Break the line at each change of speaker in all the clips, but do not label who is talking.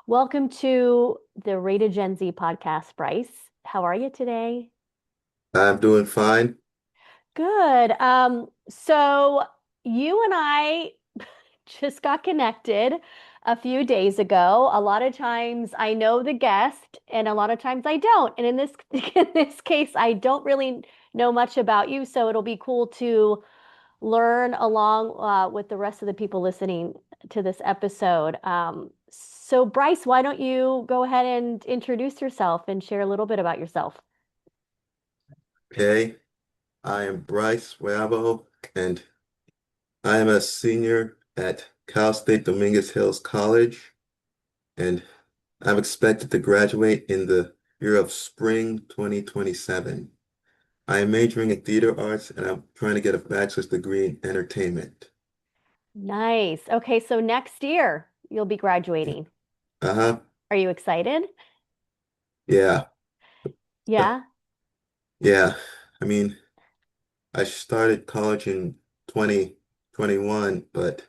Welcome to the Rated Gen Z podcast, Bryce. How are you today?
I'm doing fine.
Good. So you and I just got connected a few days ago. A lot of times I know the guest and a lot of times I don't. And in this in this case, I don't really know much about you, so it'll be cool to learn along with the rest of the people listening to this episode. So Bryce, why don't you go ahead and introduce yourself and share a little bit about yourself?
Okay. I am Bryce Wabo, and I am a senior at Cal State Dominguez Hills College, and I'm expected to graduate in the year of spring 2027. I am majoring in theater arts, and I'm trying to get a bachelor's degree in entertainment.
Nice. Okay, so next year you'll be graduating.
Uh-huh.
Are you excited?
Yeah.
Yeah.
Yeah. I mean, I started college in 2021, but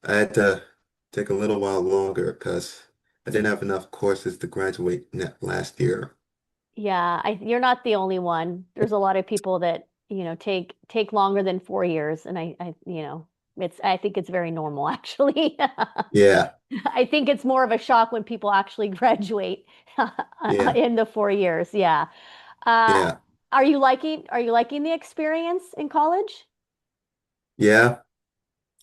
I had to take a little while longer because I didn't have enough courses to graduate last year.
Yeah, you're not the only one. There's a lot of people that, take longer than 4 years, and I think it's very normal actually.
Yeah,
I think it's more of a shock when people actually graduate
yeah,
in the 4 years. Yeah. Uh,
yeah,
are you liking the experience in college?
yeah,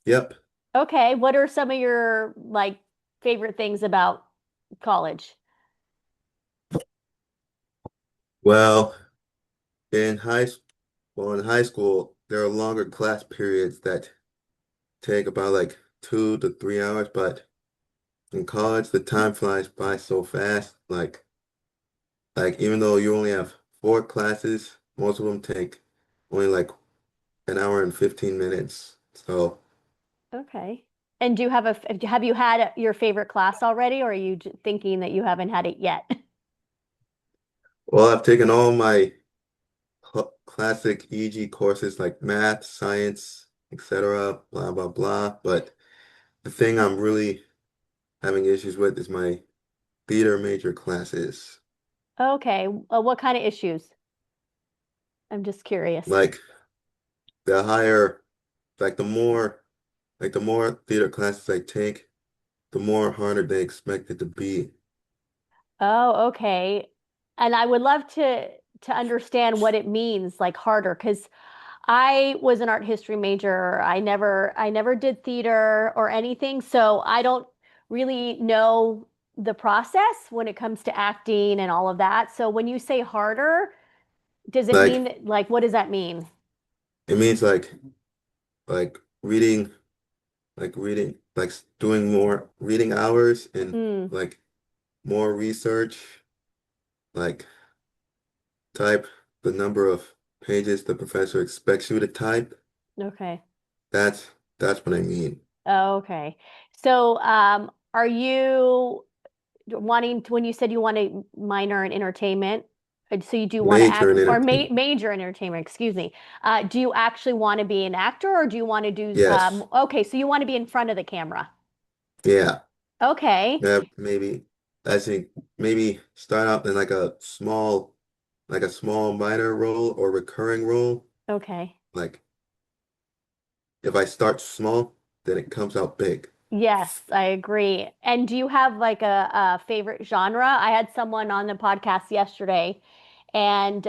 yep.
Okay, what are some of your like favorite things about college?
Well, in high school, there are longer class periods that take about like 2 to 3 hours, but in college, the time flies by so fast. Like even though you only have 4 classes, most of them take only like an hour and 15 minutes. So,
Okay. And have you had your favorite class already, or are you thinking that you haven't had it yet?
well, I've taken all my classic EG courses like math, science, etc., blah, blah, blah. But the thing I'm really having issues with is my theater major classes.
Okay. What kind of issues? I'm just curious.
Like the higher, like the more theater classes I take, the more harder they expect it to be.
Oh, okay. And I would love to understand what it means, like harder, because I was an art history major. I never did theater or anything, so I don't really know the process when it comes to acting and all of that. So when you say harder, does it
Like
mean like what does that mean?
it means like reading, doing more reading hours and
Mm,
like more research, like type the number of pages the professor expects you to type.
okay.
That's what I mean.
Oh, okay. So, are you when you said you want to minor in entertainment, so you do want to
Major
act
in
or
entertainment.
major in entertainment, excuse me. Do you actually want to be an actor or do you want to do,
Yes.
okay, so you want to be in front of the camera.
Yeah.
Okay.
Yeah, maybe I think maybe start out in like a small minor role or recurring role.
Okay.
Like if I start small, then it comes out big.
Yes, I agree. And do you have like a favorite genre? I had someone on the podcast yesterday, and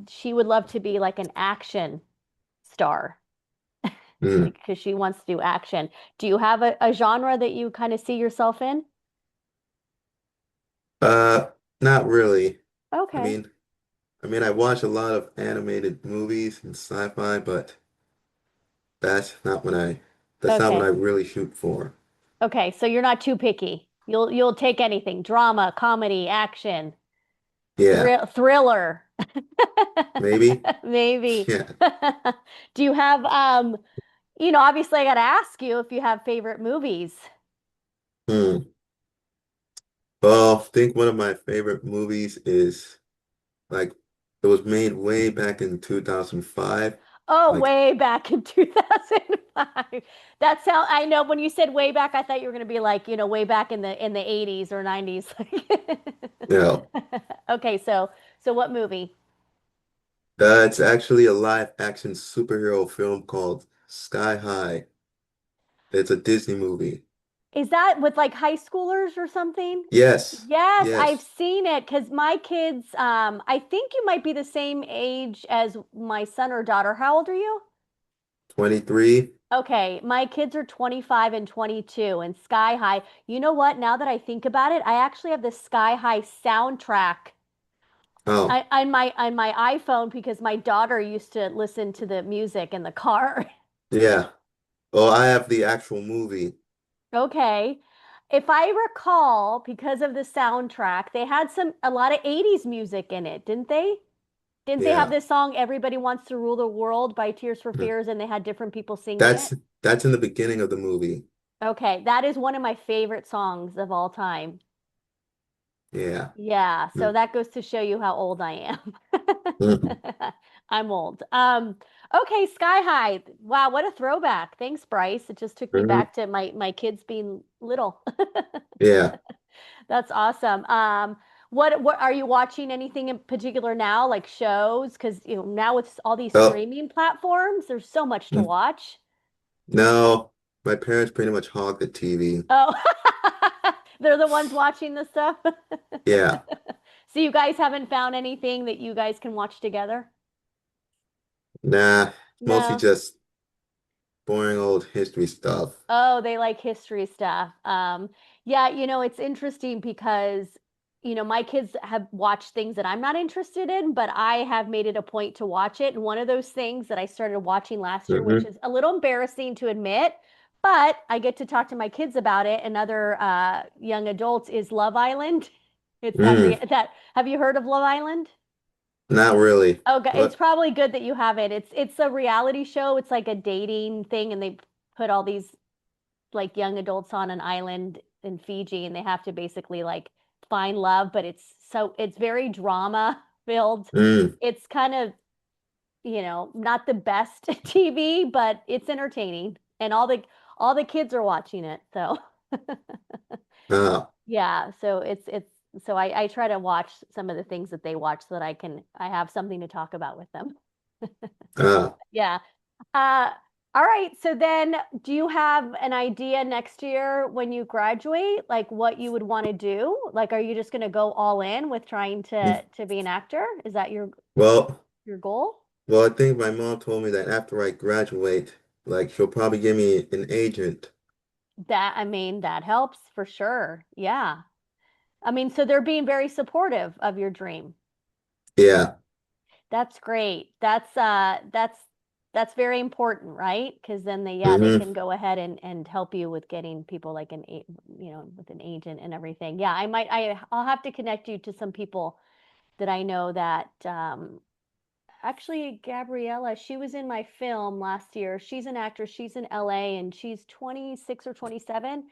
she would love to be like an action star
Mm.
because she wants to do action. Do you have a genre that you kind of see yourself in?
Uh, Not really. I
Okay.
mean, I watch a lot of animated movies and sci-fi, but that's not what I that's not what I
Okay.
really shoot for.
Okay. So you're not too picky. You'll take anything. Drama, comedy, action,
Yeah,
thriller.
maybe.
Maybe.
Yeah.
Do you have obviously I got to ask you if you have favorite movies.
Hmm. Well, I think one of my favorite movies is like it was made way back in 2005.
Oh,
Like,
way back in 2005. That's how I know when you said way back, I thought you were going to be like, way back in the 80s or 90s.
you know,
Okay, so what movie?
it's actually a live action superhero film called Sky High. It's a Disney movie.
Is that with like high schoolers or something?
Yes,
Yes, I've
yes.
seen it because my kids, I think you might be the same age as my son or daughter. How old are you?
23.
Okay, my kids are 25 and 22 and Sky High. You know what? Now that I think about it, I actually have the Sky High soundtrack
Oh,
on my iPhone because my daughter used to listen to the music in the car.
yeah. Oh, I have the actual movie.
Okay. If I recall, because of the soundtrack, they had a lot of 80s music in it, didn't they? Didn't they have
Yeah.
this song Everybody Wants to Rule the World by Tears for
Mm.
Fears and they had different people singing it?
That's in the beginning of the movie.
Okay, that is one of my favorite songs of all time.
Yeah.
Yeah, so
Mm.
that goes to show you how old I am.
Mhm.
I'm old. Okay, Sky High. Wow, what a throwback. Thanks, Bryce. It just took me
Mhm.
back to my kids being little.
Yeah.
That's awesome. What are you watching anything in particular now, like shows? Because now with all these
Oh,
streaming platforms, there's so much to
mm.
watch.
No, my parents pretty much hog the TV.
Oh, they're the ones watching the stuff.
Yeah.
So you guys haven't found anything that you guys can watch together?
Nah, mostly
No.
just boring old history stuff.
Oh, they like history stuff. Yeah, it's interesting because, my kids have watched things that I'm not interested in, but I have made it a point to watch it. And one of those things that I started watching last year, which
Hmm.
is a little embarrassing to admit, but I get to talk to my kids about it and other young adults, is Love Island. It's
Mm,
that have you heard of Love Island?
not really.
Okay, it's
What?
probably good that you have it. It's a reality show. It's like a dating thing, and they put all these like young adults on an island in Fiji and they have to basically like find love, but it's very drama filled.
Mm,
It's kind of, not the best TV, but it's entertaining and all the kids are watching it. So,
ah,
yeah, so so I try to watch some of the things that they watch so that I have something to talk about with them.
ah.
Yeah. Uh, all right. So then, do you have an idea next year when you graduate, like what you would want to do? Like, are you just going to go all in with trying
Mm.
to be an actor? Is that
Well,
your goal?
well, I think my mom told me that after I graduate, like she'll probably give me an agent.
I mean, that helps for sure. Yeah. I mean, so they're being very supportive of your dream.
Yeah.
That's great. That's very important, right? Because then they
Hmm.
can go ahead and help you with getting people like with an agent and everything. Yeah, I'll have to connect you to some people that I know that actually Gabriella, she was in my film last year. She's an actress. She's in LA and she's 26 or 27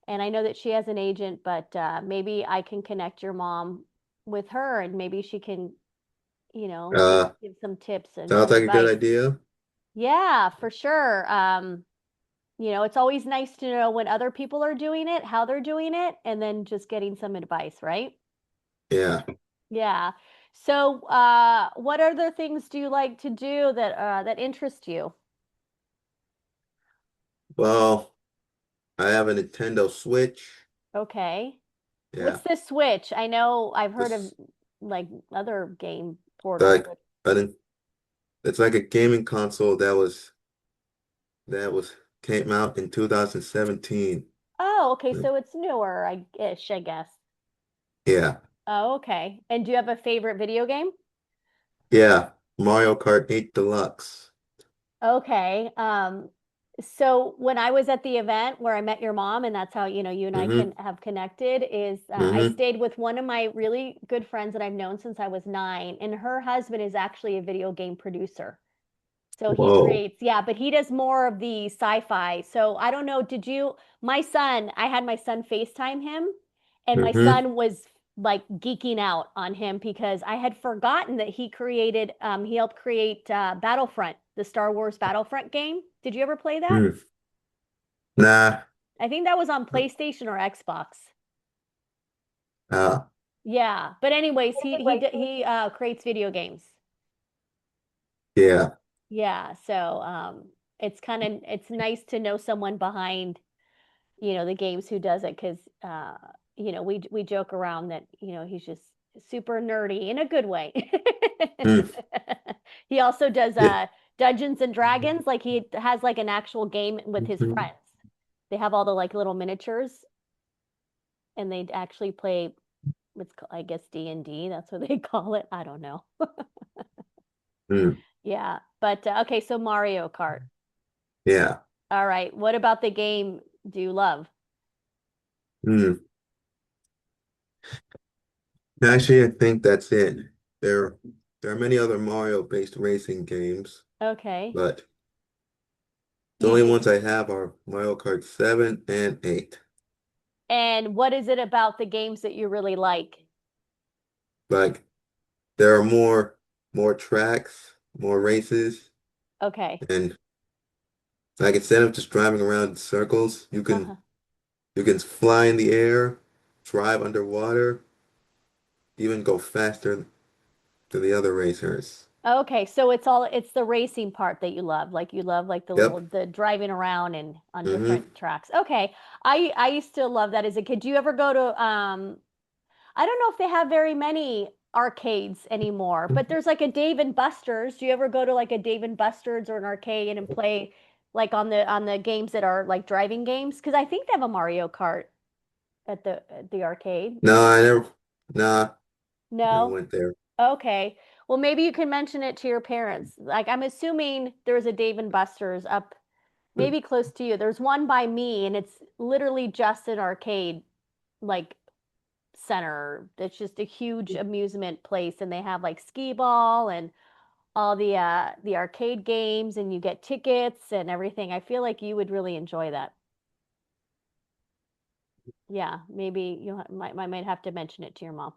and I know that she has an agent, but maybe I can connect your mom with her and maybe she can
Uh,
give some tips and
sounds
some
like a good
advice.
idea.
Yeah, for sure. It's always nice to know when other people are doing it, how they're doing it, and then just getting some advice, right?
Yeah.
Yeah. So, what other things do you like to do that interest you?
Well, I have a Nintendo Switch.
Okay. What's
Yeah.
the Switch? I know I've heard of
This
like other game portals,
like
but
I didn't, it's like a gaming console that was came out in 2017.
oh, okay, so it's newer, I guess.
Yeah.
Oh, okay. And do you have a favorite video game?
Yeah. Mario Kart 8 Deluxe.
Okay. So when I was at the event where I met your mom, and that's how, you and I
Hmm.
can have connected, is I
Hmm.
stayed with one of my really good friends that I've known since I was 9, and her husband is actually a video game producer. So he
Whoa.
creates, yeah, but he does more of the sci-fi. So I don't know, my son, I had my son FaceTime him, and my
Hmm.
son was like geeking out on him because I had forgotten that he helped create Battlefront, the Star Wars Battlefront game. Did you ever play that?
Hmm. Nah.
I think that was on PlayStation or Xbox.
Ah,
Yeah, but anyways, he creates video games.
yeah.
Yeah, so it's nice to know someone behind, the games who does it because we joke around that, he's just super nerdy in a good way.
Hmm.
He also does
Yeah.
Dungeons and Dragons, like he has like an actual game with his
Mhm.
friends. They have all the like little miniatures and they actually play I guess D&D, that's what they call it. I don't know.
Hmm.
Yeah, but okay, so Mario Kart.
Yeah.
All right, what about the game do you love?
Hmm. Actually, I think that's it. There, there are many other Mario-based racing games,
Okay.
but the
You
only
just
ones I have are Mario Kart 7 and 8.
And what is it about the games that you really like?
Like, there are more tracks, more races,
Okay.
and like instead of just driving around in circles,
Uh-huh.
you can fly in the air, drive underwater, even go faster than the other racers.
Okay, so it's the racing part that you love. Like you love like
Yep.
the driving around and on
Mm-hmm.
different tracks. Okay. I used to love that as a kid. Do you ever go to I don't know if they have very many arcades anymore, but there's like a Dave and Buster's. Do you ever go to like a Dave and Buster's or an arcade and play like on the games that are like driving games? Because I think they have a Mario Kart at the arcade.
No, I never, nah, never
No?
went there.
Okay. Well, maybe you can mention it to your parents. Like, I'm assuming there's a Dave and Buster's up maybe close to you. There's one by me, and it's literally just an arcade, like, center. It's just a huge amusement place, and they have like skee ball and all the arcade games, and you get tickets and everything. I feel like you would really enjoy that. Yeah, maybe might have to mention it to your mom.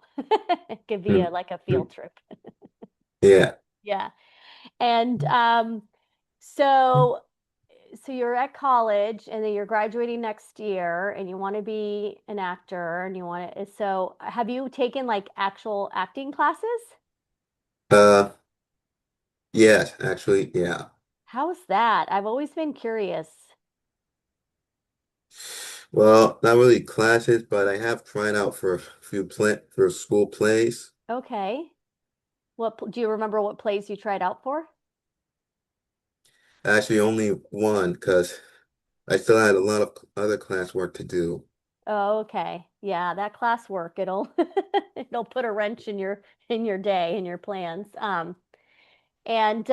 It could be like a field trip.
Yeah.
Yeah. And so so you're at college and then you're graduating next year and you want to be an actor and you want to so have you taken like actual acting classes?
Uh, yes, actually, yeah.
How's that? I've always been curious.
Well, not really classes, but I have tried out for a few for school plays.
Okay. Do you remember what plays you tried out for?
Actually, only one because I still had a lot of other class work to do.
Oh, okay. Yeah, that class work, it'll it'll put a wrench in your day, in your plans. And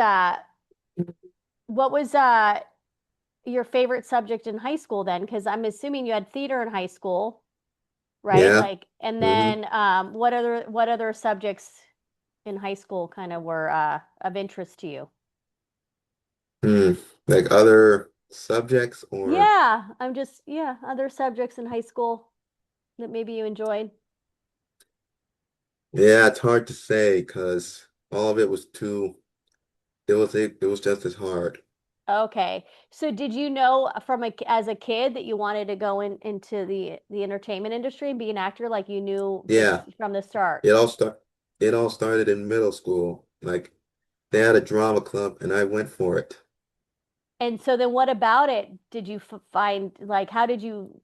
what was your favorite subject in high school then? Because I'm assuming you had theater in high school, right?
Yeah.
Like, and
Hmm.
then what other subjects in high school kind of were of interest to you?
Hmm. Like other subjects or
Yeah, yeah, other subjects in high school that maybe you enjoyed.
yeah, it's hard to say because all of it was it was just as hard.
Okay. So did you know as a kid that you wanted to go into the entertainment industry and be an actor like you knew this
Yeah,
from the start?
it all started in middle school. Like they had a drama club and I went for it.
And so then what about it did you find like how did you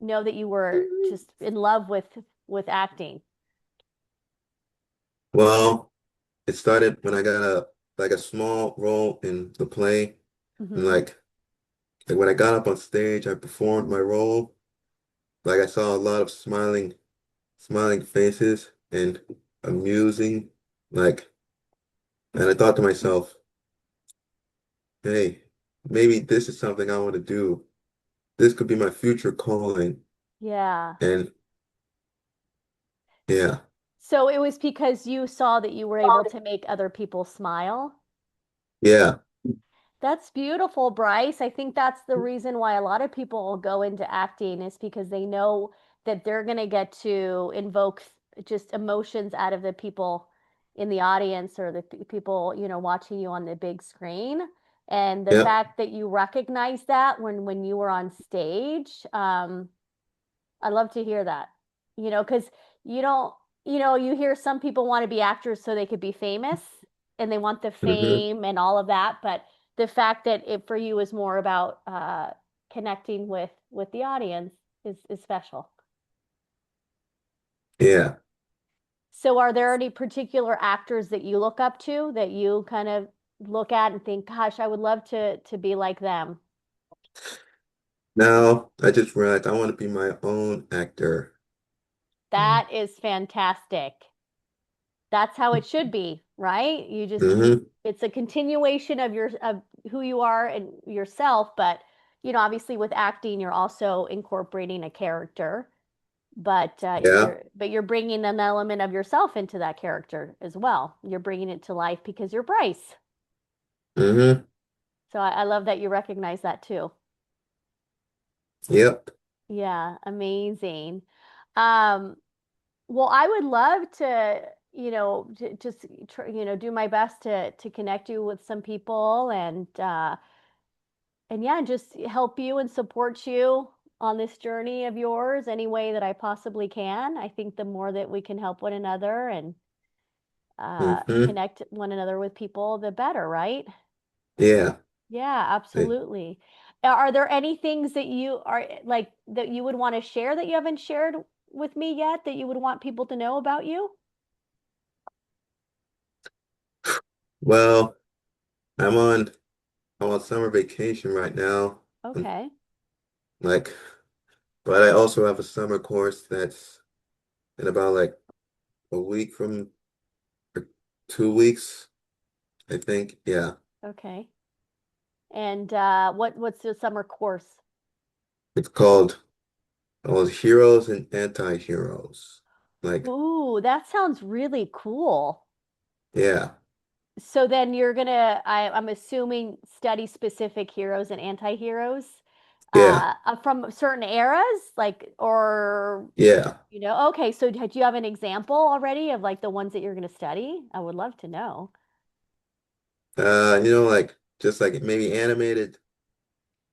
know that you were just in love with acting?
Well, it started when I got a small role in the play and
Hmm.
like when I got up on stage, I performed my role. Like I saw a lot of smiling faces and amusing like and I thought to myself, hey, maybe this is something I want to do. This could be my future calling.
Yeah.
And yeah,
So it was because you saw that you were able to make other people smile.
yeah,
That's beautiful, Bryce. I think that's the reason why a lot of people go into acting is because they know that they're going to get to invoke just emotions out of the people in the audience or the people, watching you on the big screen. And the
Yep.
fact that you recognize that when you were on stage, I love to hear that. Because you don't, you hear some people want to be actors so they could be famous and they want the
Hmm.
fame and all of that. But the fact that it for you is more about connecting with the audience is special.
Yeah.
So are there any particular actors that you look up to that you kind of look at and think, gosh, I would love to be like them?
Now I just realized I want to be my own actor.
That is fantastic. That's how it should be, right?
Hmm.
It's a continuation of who you are and yourself, but obviously with acting, you're also incorporating a character, but
Yeah.
you're bringing an element of yourself into that character as well. You're bringing it to life because you're Bryce.
Hmm.
So I love that you recognize that too.
Yep.
Yeah, amazing. Um, well, I would love to, just do my best to connect you with some people and yeah, just help you and support you on this journey of yours any way that I possibly can. I think the more that we can help one another and
Hmm.
connect one another with people, the better, right?
Yeah.
Yeah,
Hey.
absolutely. Are there any things that you are like that you would want to share that you haven't shared with me yet that you would want people to know about you?
Well, I'm on I'm on summer vacation right now. Um,
Okay.
Like, but I also have a summer course that's in about like a week from or 2 weeks, I think. Yeah.
Okay. And what's the summer course?
It's called Heroes and Anti-Heroes. Like,
Ooh, that sounds really cool.
yeah.
So then you're gonna, I'm assuming, study specific heroes and anti-heroes
Yeah.
from certain eras, like, or,
Yeah.
okay. So do you have an example already of like the ones that you're gonna study? I would love to know.
Like just like maybe animated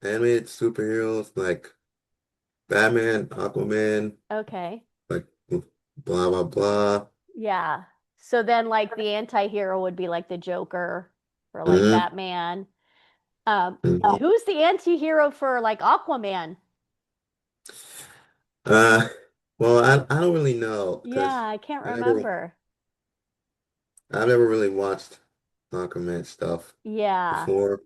superheroes like Batman, Aquaman,
Okay.
like blah blah blah.
Yeah. So then like the anti-hero would be like the Joker or like
Hmm.
Batman.
Hmm.
Who's the anti-hero for like Aquaman?
Uh, well, I don't really know
Yeah,
because
I can't
I never
remember.
I've never really watched Aquaman stuff
Yeah.
before.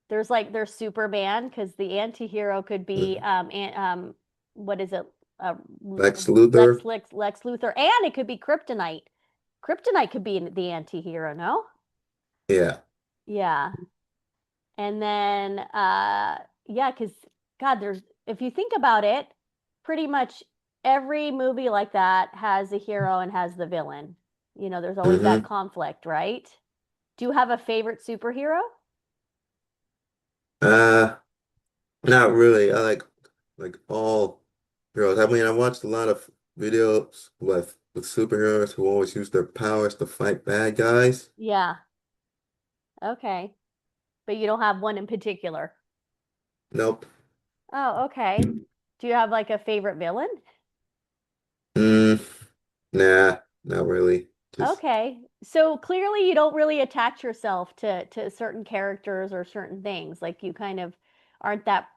There's Superman because the anti-hero could be
Mhm.
what is it? Uh,
Lex Luthor.
Lex Luthor, and it could be Kryptonite. Kryptonite could be the anti-hero, no?
Yeah.
Yeah. And then yeah, because God, there's if you think about it, pretty much every movie like that has a hero and has the villain. There's always that
Hmm.
conflict, right? Do you have a favorite superhero?
Uh, Not really. I like all heroes. I mean, I watched a lot of videos with superheroes who always use their powers to fight bad guys.
Yeah. Okay. But you don't have one in particular.
Nope.
Oh, okay. Do you have like a favorite villain?
Mm, nah, not really. Just
Okay. So clearly you don't really attach yourself to certain characters or certain things. Like you kind of aren't that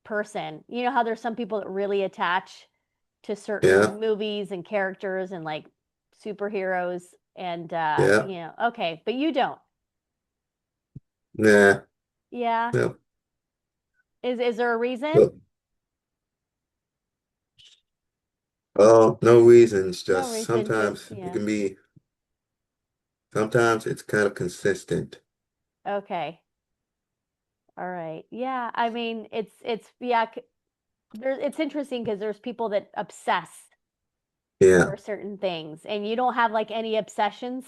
person. You know how there's some people that really attach to
yeah,
certain movies and characters and like superheroes and
yeah,
okay, but you don't.
nah,
Yeah.
no.
Is there a reason?
But, oh, no reasons.
No
Just
reason, just
sometimes it
yeah.
can be. Sometimes it's kind of consistent.
Okay. All right. Yeah, I mean, it's yeah, it's interesting because there's people that obsess
Yeah.
over certain things, and you don't have like any obsessions.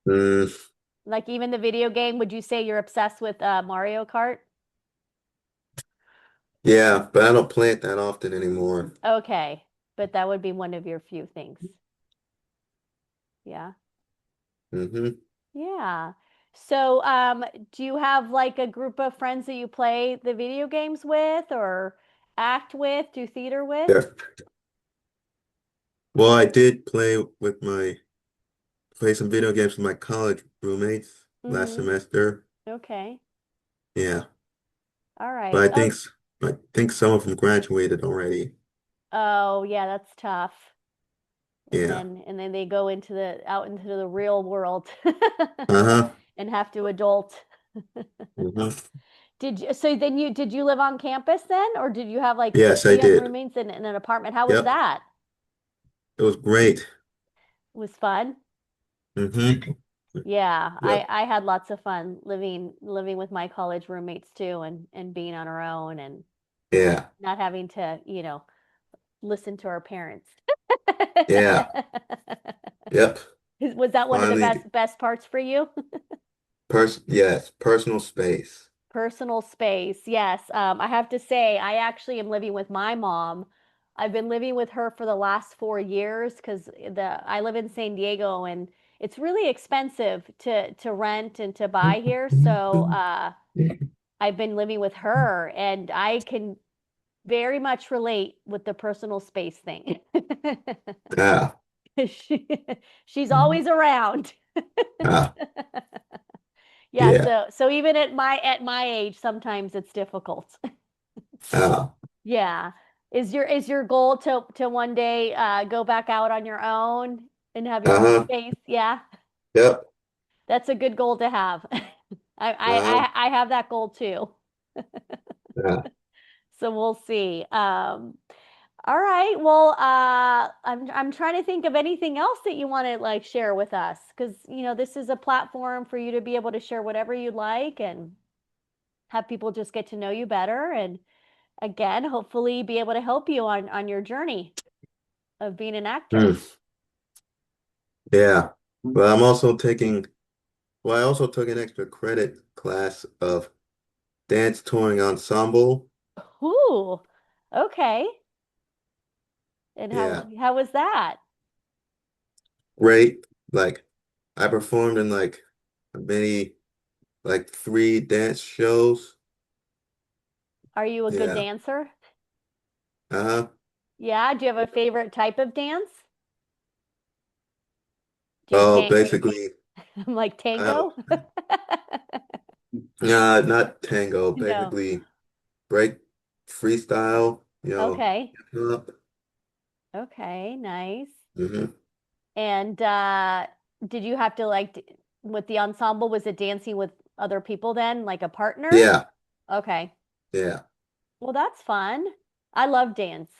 Mm,
Like even the video game, would you say you're obsessed with Mario Kart?
yeah, but I don't play it that often anymore.
Okay. but that would be one of your few things. Yeah.
Hmm.
Yeah. So, do you have like a group of friends that you play the video games with or act with, do theater with?
Yeah. Well, I did play some video games with my college roommates last
Mm-hmm.
semester.
Okay.
Yeah,
All
but
right. Oh,
I think some of them graduated already.
oh yeah, that's tough.
Yeah.
And then they go into the out into the real world
Uh-huh.
and have to adult.
Hmm.
Did you live on campus then, or did you have like
Yes,
do
I
you have
did.
roommates in an apartment? How was
Yep.
that?
It was great.
It was fun.
Hmm.
Yeah,
Yep.
I had lots of fun living with my college roommates too and being on our own and
Yeah.
not having to, listen to our parents.
Yeah. Yep.
Was that one of the
Finally,
best parts for you?
yes, personal space.
Personal space. Yes. I have to say, I actually am living with my mom. I've been living with her for the last 4 years because the I live in San Diego and it's really expensive to rent and to buy here. So I've been living with her and I can very much relate with the personal space thing.
Ah,
She, she's always around.
ah,
Yeah,
yeah,
so even at my age, sometimes it's difficult.
ah,
Yeah. Is your goal to one day go back out on your own and have your own
uh-huh,
space? Yeah.
yep,
That's a good goal to have.
uh-huh,
I have that goal too.
ah,
So we'll see. All right. Well, I'm trying to think of anything else that you want to like share with us because this is a platform for you to be able to share whatever you'd like and have people just get to know you better and again, hopefully be able to help you on your journey of being an actor.
mm, yeah. But I also took an extra credit class of dance touring ensemble.
Ooh, okay. And
Yeah,
how was that?
great. Like, I performed in many, like three dance shows.
Are you a good
Yeah,
dancer?
uh-huh.
Yeah. Do you have a favorite type of dance? Do you
Oh,
tank?
basically,
I'm like
I have,
tango?
not tango,
No.
basically break freestyle,
Okay.
hip hop.
Okay. Nice.
Hmm.
And did you have to with the ensemble, was it dancing with other people then, like a partner?
Yeah,
Okay.
yeah,
Well, that's fun. I love dance.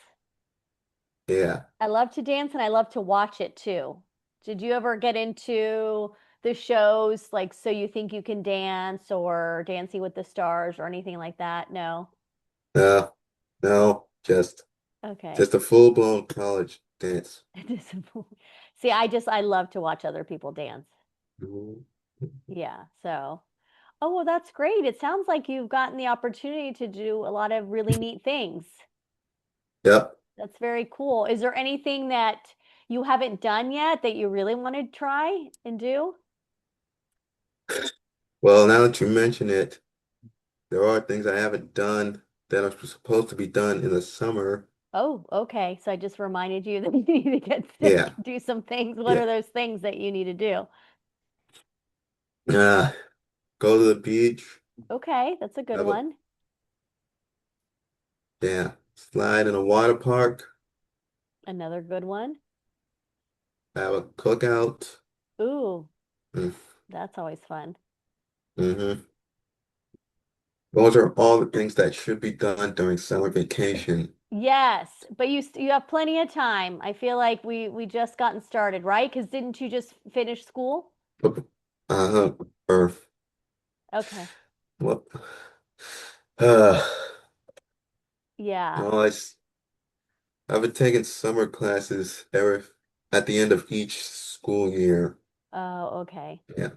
yeah.
I love to dance and I love to watch it too. Did you ever get into the shows like So You Think You Can Dance or Dancing with the Stars or anything like that? No.
No, no,
Okay.
just a full-blown college dance.
See, I love to watch other people dance.
Mhm.
Yeah. So, oh, well, that's great. It sounds like you've gotten the opportunity to do a lot of really neat things.
Yep.
That's very cool. Is there anything that you haven't done yet that you really want to try and do?
Well, now that you mention it, there are things I haven't done that are supposed to be done in the summer.
Oh, okay. So I just reminded you that you need to get sick,
Yeah,
do some things. What are
yeah.
those things that you need to do?
Uh, Go to the beach,
Okay, that's a good
have a,
one.
yeah, slide in a water park,
Another good one.
have a cookout.
Ooh,
Mm,
that's always fun.
hmm. Those are all the things that should be done during summer vacation.
Yes, but you have plenty of time. I feel like we just gotten started, right? Because didn't you just finish school?
Uh-huh. Or
Okay.
what? Uh,
Yeah.
no, I've been taking summer classes at the end of each school year.
Oh, okay.
Yeah.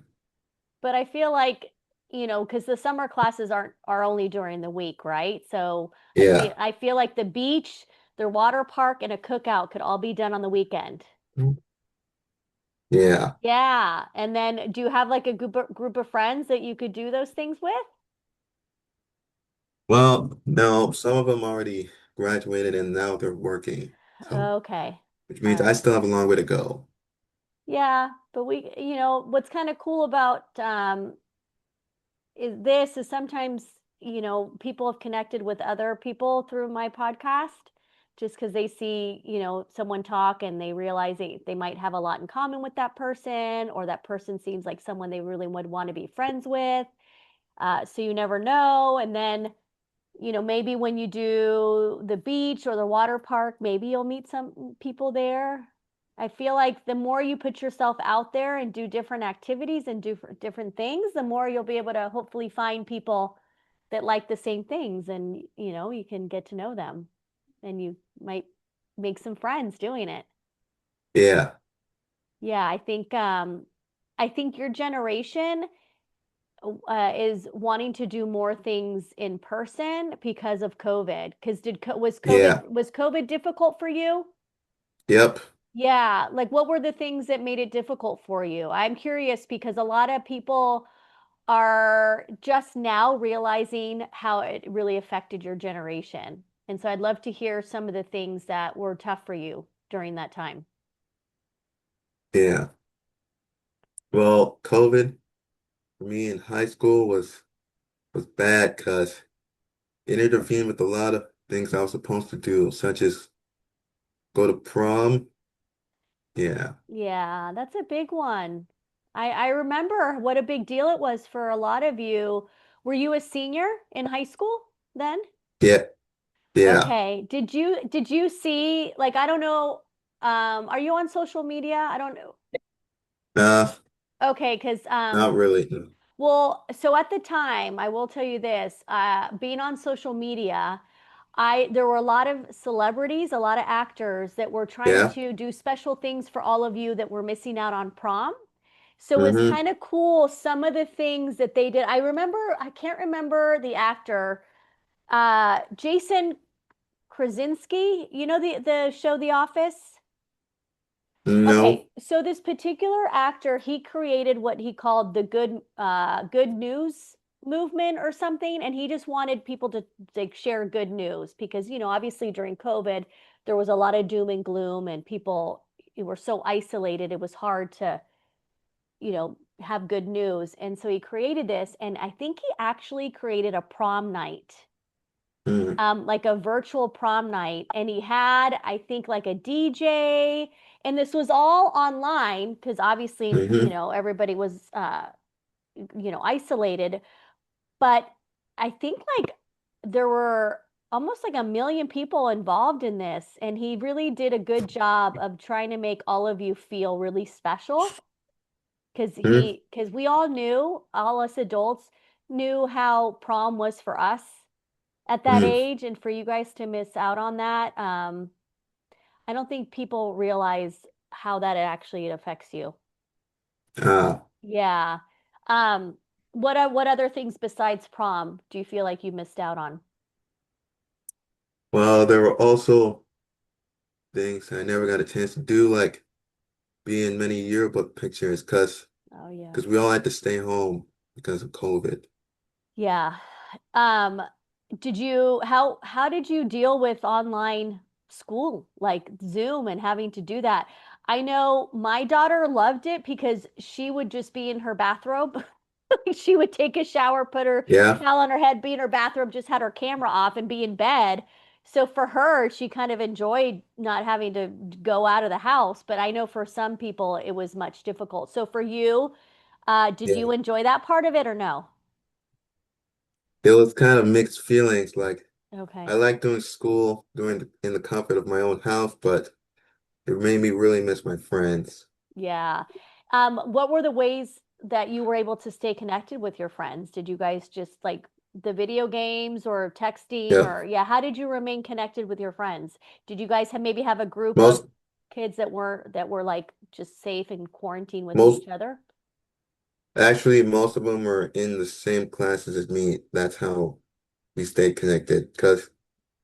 But I feel like, because the summer classes are only during the week, right? So
Yeah.
I feel like the beach, their water park, and a cookout could all be done on the weekend.
Yeah.
Yeah. And then do you have like a group of friends that you could do those things with?
Well, no, some of them already graduated and now they're working. So,
Okay.
which
All
means I
right.
still have a long way to go.
Yeah, but what's kind of cool about is sometimes, people have connected with other people through my podcast just because they see, someone talk and they realize they might have a lot in common with that person, or that person seems like someone they really would want to be friends with. So you never know. And then, maybe when you do the beach or the water park, maybe you'll meet some people there. I feel like the more you put yourself out there and do different activities and do different things, the more you'll be able to hopefully find people that like the same things, and you can get to know them, and you might make some friends doing it.
Yeah.
Yeah, I think your generation is wanting to do more things in person because of COVID. Because did co-
Yeah.
was COVID difficult for you?
Yep.
Yeah, like what were the things that made it difficult for you? I'm curious because a lot of people are just now realizing how it really affected your generation. And so I'd love to hear some of the things that were tough for you during that time.
Yeah. Well, COVID for me in high school was bad because it intervened with a lot of things I was supposed to do, such as go to prom. Yeah.
Yeah, that's a big one. I remember what a big deal it was for a lot of you. Were you a senior in high school then?
Yeah. Yeah.
Okay. Did you see, like, I don't know, are you on social media? I don't know.
Nah,
Okay, because
not really. No.
well, so at the time, I will tell you this, being on social media, there were a lot of celebrities, a lot of actors that were trying
Yeah.
to do special things for all of you that were missing out on prom. So it was
Mm-hmm.
kind of cool some of the things that they did. I can't remember the actor, Jason Krasinski, the show The Office?
No.
Okay, so this particular actor, he created what he called the good news movement or something, and he just wanted people to like share good news because, obviously during COVID, there was a lot of doom and gloom, and people were so isolated, it was hard to, have good news. And so he created this, and I think he actually created a prom night,
Mm-hmm.
like a virtual prom night. And he had, I think, like a DJ. And this was all online because obviously,
Mm-hmm.
everybody was, isolated. But I think like there were almost like 1 million people involved in this. And he really did a good job of trying to make all of you feel really special
Mm-hmm.
because we all knew, all us adults knew how prom was for us at that
Mm-hmm.
age, and for you guys to miss out on that, I don't think people realize how that actually affects you.
Ah.
Yeah. Um, what other things besides prom do you feel like you missed out on?
Well, there were also things I never got a chance to do, like be in many yearbook pictures,
Oh yeah.
because we all had to stay home because of COVID.
Yeah. Um, how did you deal with online school, like Zoom and having to do that? I know my daughter loved it because she would just be in her bathrobe. She would take a shower, put her
Yeah.
towel on her head, be in her bathrobe, just had her camera off and be in bed. So for her, she kind of enjoyed not having to go out of the house. But I know for some people it was much difficult. So for you, did
Yeah.
you enjoy that part of it or no?
It was kind of mixed feelings. Like
Okay.
I like doing school in the comfort of my own house, but it made me really miss my friends.
Yeah. What were the ways that you were able to stay connected with your friends? Did you guys just like the video games or texting,
Yep.
or yeah, how did you remain connected with your friends? Did you guys maybe have a group of
Most
kids that were like just safe in quarantine with
most
each other?
actually most of them were in the same classes as me. That's how we stayed connected. Because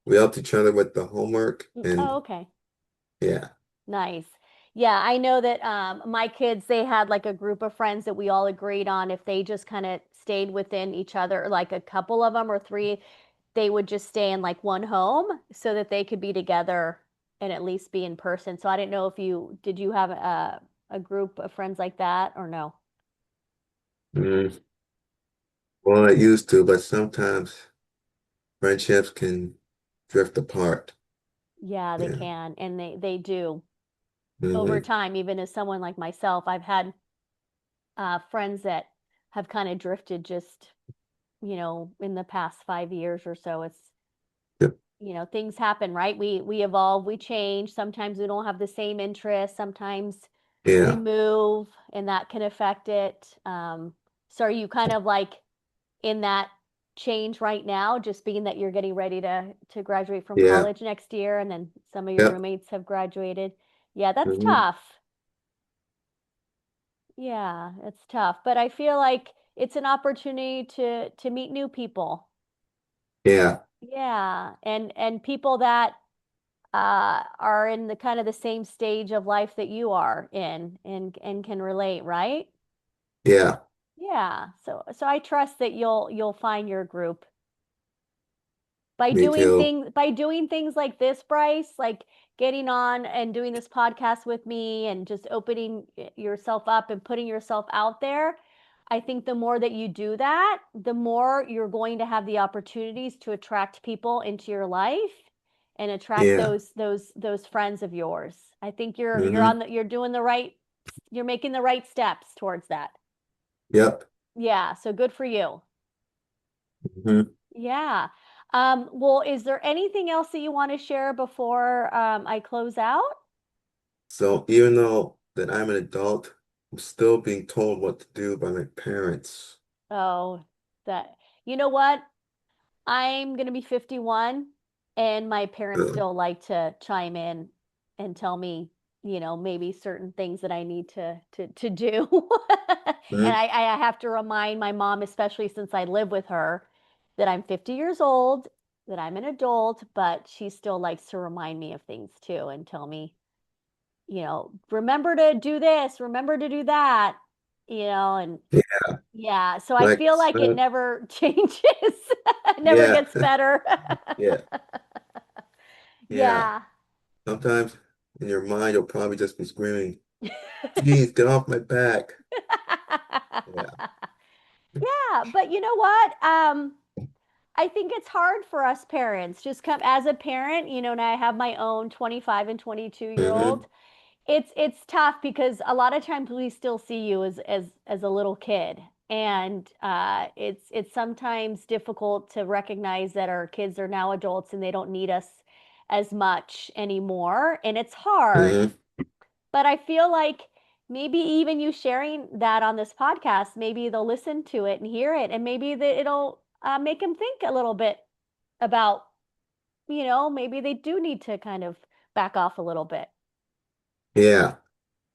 we helped each other with the homework
Oh,
and
okay.
yeah.
Nice. Yeah, I know that my kids, they had like a group of friends that we all agreed on if they just kind of stayed within each other, like a couple of them or three, they would just stay in like one home so that they could be together and at least be in person. So I didn't know if you did you have a group of friends like that or no?
Mm. Well, I used to, but sometimes friendships can drift apart.
Yeah, they
Yeah.
can, and they do over
Hmm.
time. Even as someone like myself, I've had friends that have kind of drifted just, in the past 5 years or so. It's,
Yep.
things happen, right? We evolve, we change. Sometimes we don't have the same interests. Sometimes we
Yeah.
move, and that can affect it. So are you kind of like in that change right now, just being that you're getting ready to graduate from
Yeah.
college next year, and then some of your
Yep.
roommates have graduated? Yeah, that's
Hmm.
tough. Yeah, it's tough, but I feel like it's an opportunity to meet new people.
Yeah.
Yeah, and people that are in the kind of the same stage of life that you are in and can relate, right?
Yeah.
Yeah. So I trust that you'll find your group
Me too.
by doing things like this, Bryce, like getting on and doing this podcast with me and just opening yourself up and putting yourself out there. I think the more that you do that, the more you're going to have the opportunities to attract people into your life and attract
Yeah.
those friends of yours. I think
Hmm.
you're doing the right, you're making the right steps towards that.
Yep.
Yeah, so good for you.
Hmm.
Yeah. Well, is there anything else that you want to share before I close out?
So even though that I'm an adult, I'm still being told what to do by my parents.
Oh, that, you know what? I'm going to be 51, and my parents
Uh,
still like to chime in and tell me, maybe certain things that I need to do. And
mhm.
I have to remind my mom, especially since I live with her, that I'm 50 years old, that I'm an adult, but she still likes to remind me of things too and tell me, remember to do this, remember to do that, and
Yeah.
yeah, so I
Like,
feel like it never changes. It never
yeah.
gets better.
Yeah. Yeah.
Yeah.
Sometimes in your mind, you'll probably just be screaming, "Geez, get off my back." Yeah.
Yeah, but you know what? I think it's hard for us parents. Just come as a parent, and I have my own 25 and 22-year
Hmm.
old. It's tough because a lot of times we still see you as a little kid, and it's sometimes difficult to recognize that our kids are now adults and they don't need us as much anymore, and it's hard.
Hmm.
But I feel like maybe even you sharing that on this podcast, maybe they'll listen to it and hear it, and maybe it'll make them think a little bit about, maybe they do need to kind of back off a little bit.
Yeah.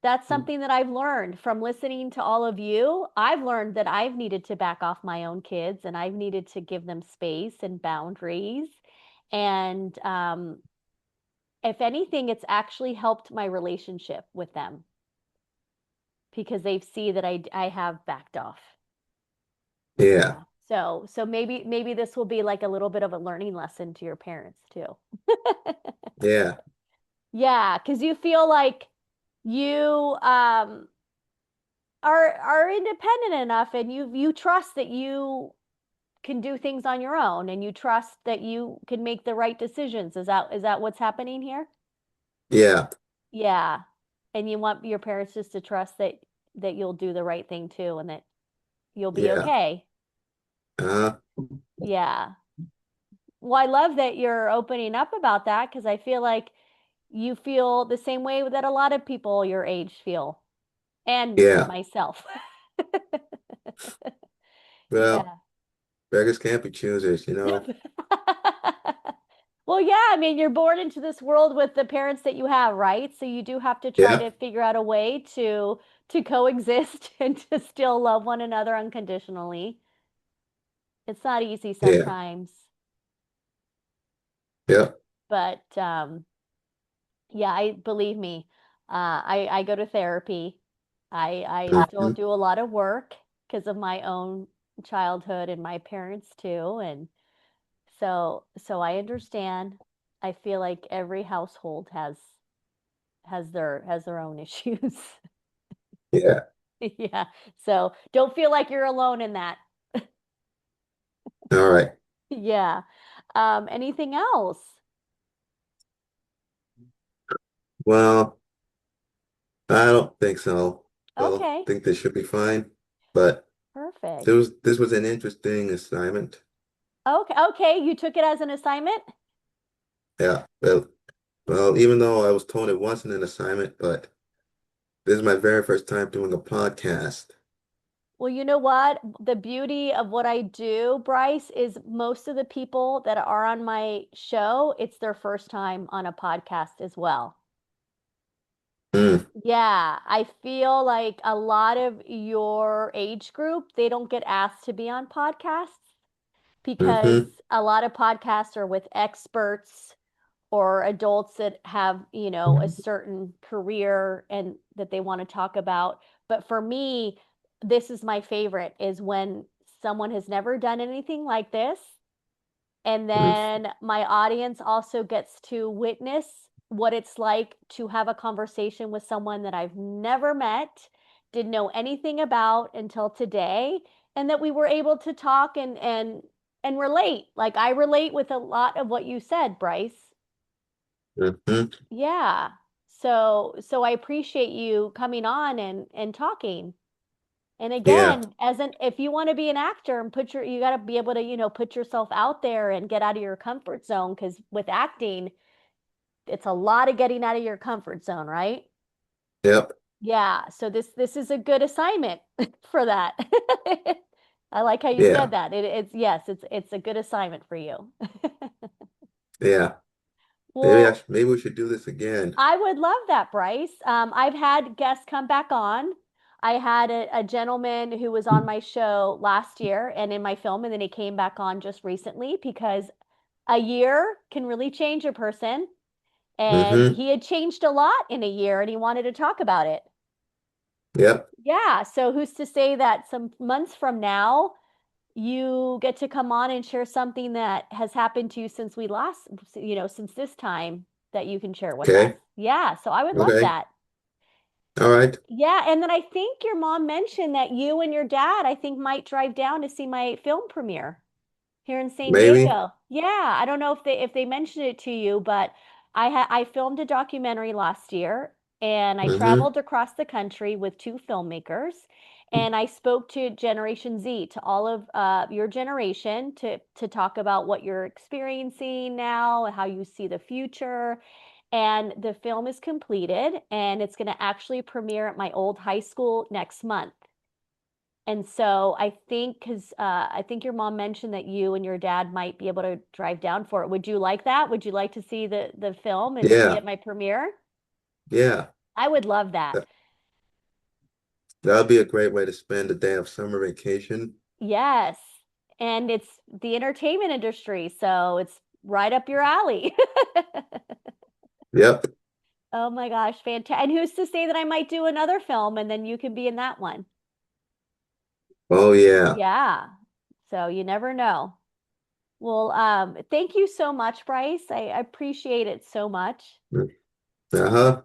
That's something that I've learned from listening to all of you. I've learned that I've needed to back off my own kids and I've needed to give them space and boundaries. And if anything, it's actually helped my relationship with them because they see that I have backed off.
Yeah.
Yeah. So maybe this will be like a little bit of a learning lesson to your parents too.
Yeah.
Yeah, because you feel like you are independent enough and you trust that you can do things on your own and you trust that you can make the right decisions. Is that what's happening here?
Yeah.
Yeah. And you want your parents just to trust that you'll do the right thing too and that you'll be
Yeah.
okay.
Uh,
Yeah. Well, I love that you're opening up about that because I feel like you feel the same way that a lot of people your age feel, and
yeah.
myself.
Well,
Yeah.
beggars can't be choosers.
Well, yeah, I mean, you're born into this world with the parents that you have, right? So you do have to try
Yeah.
to figure out a way to coexist and to still love one another unconditionally. It's not easy
Yeah.
sometimes.
Yep.
But yeah, I believe me, I go to therapy. I still
Hmm.
do a lot of work because of my own childhood and my parents too, and so I understand. I feel like every household has their own issues.
Yeah.
Yeah. So don't feel like you're alone in that.
All right.
Yeah. Anything else?
Well, I don't think so. Well,
Okay.
I think this should be fine. But
Perfect.
this was an interesting assignment.
Okay. Okay. You took it as an assignment?
Yeah. Well, even though I was told it wasn't an assignment, but this is my very first time doing a podcast.
Well, you know what? The beauty of what I do, Bryce, is most of the people that are on my show, it's their first time on a podcast as well.
Mm,
Yeah, I feel like a lot of your age group, they don't get asked to be on podcasts because
hmm
a lot of podcasts are with experts or adults that have, a certain career and that they want to talk about. But for me, this is my favorite is when someone has never done anything like this and then my audience also gets to witness what it's like to have a conversation with someone that I've never met, didn't know anything about until today, and that we were able to talk and relate. Like I relate with a lot of what you said, Bryce.
hmm
Yeah. So I appreciate you coming on and talking. And
Yeah.
again, as an if you want to be an actor and you got to be able to, put yourself out there and get out of your comfort zone because with acting, it's a lot of getting out of your comfort zone, right?
Yep.
Yeah, so this is a good assignment for that. I like how you said
Yeah.
that. It's yes, it's a good assignment for you.
Yeah.
Well,
Maybe we should do this again.
I would love that, Bryce. I've had guests come back on. I had a gentleman who was on my show last year and in my film, and then he came back on just recently because a year can really change a person. And
Hmm.
he had changed a lot in a year and he wanted to talk about it.
Yep.
Yeah. So who's to say that some months from now, you get to come on and share something that has happened to you since we last, since this time that you can share with us.
Okay.
Yeah, so I would love
Okay.
that.
All right.
Yeah, and then I think your mom mentioned that you and your dad, I think, might drive down to see my film premiere here in San
Maybe.
Diego. Yeah, I don't know if they mentioned it to you, but I filmed a documentary last year and I
Hmm.
traveled across the country with two filmmakers and I spoke to Generation Z, to all of your generation to talk about what you're experiencing now, how you see the future. And the film is completed and it's going to actually premiere at my old high school next month. And so I think because I think your mom mentioned that you and your dad might be able to drive down for it. Would you like that? Would you like to see the film and be
Yeah.
at my premiere?
Yeah.
I would love that.
That would be a great way to spend a day of summer vacation.
Yes. And it's the entertainment industry, so it's right up your alley.
Yep.
Oh my gosh, fantastic. And who's to say that I might do another film and then you can be in that one?
Oh yeah.
Yeah. So you never know. Well, thank you so much, Bryce. I appreciate it so much.
Uh-huh.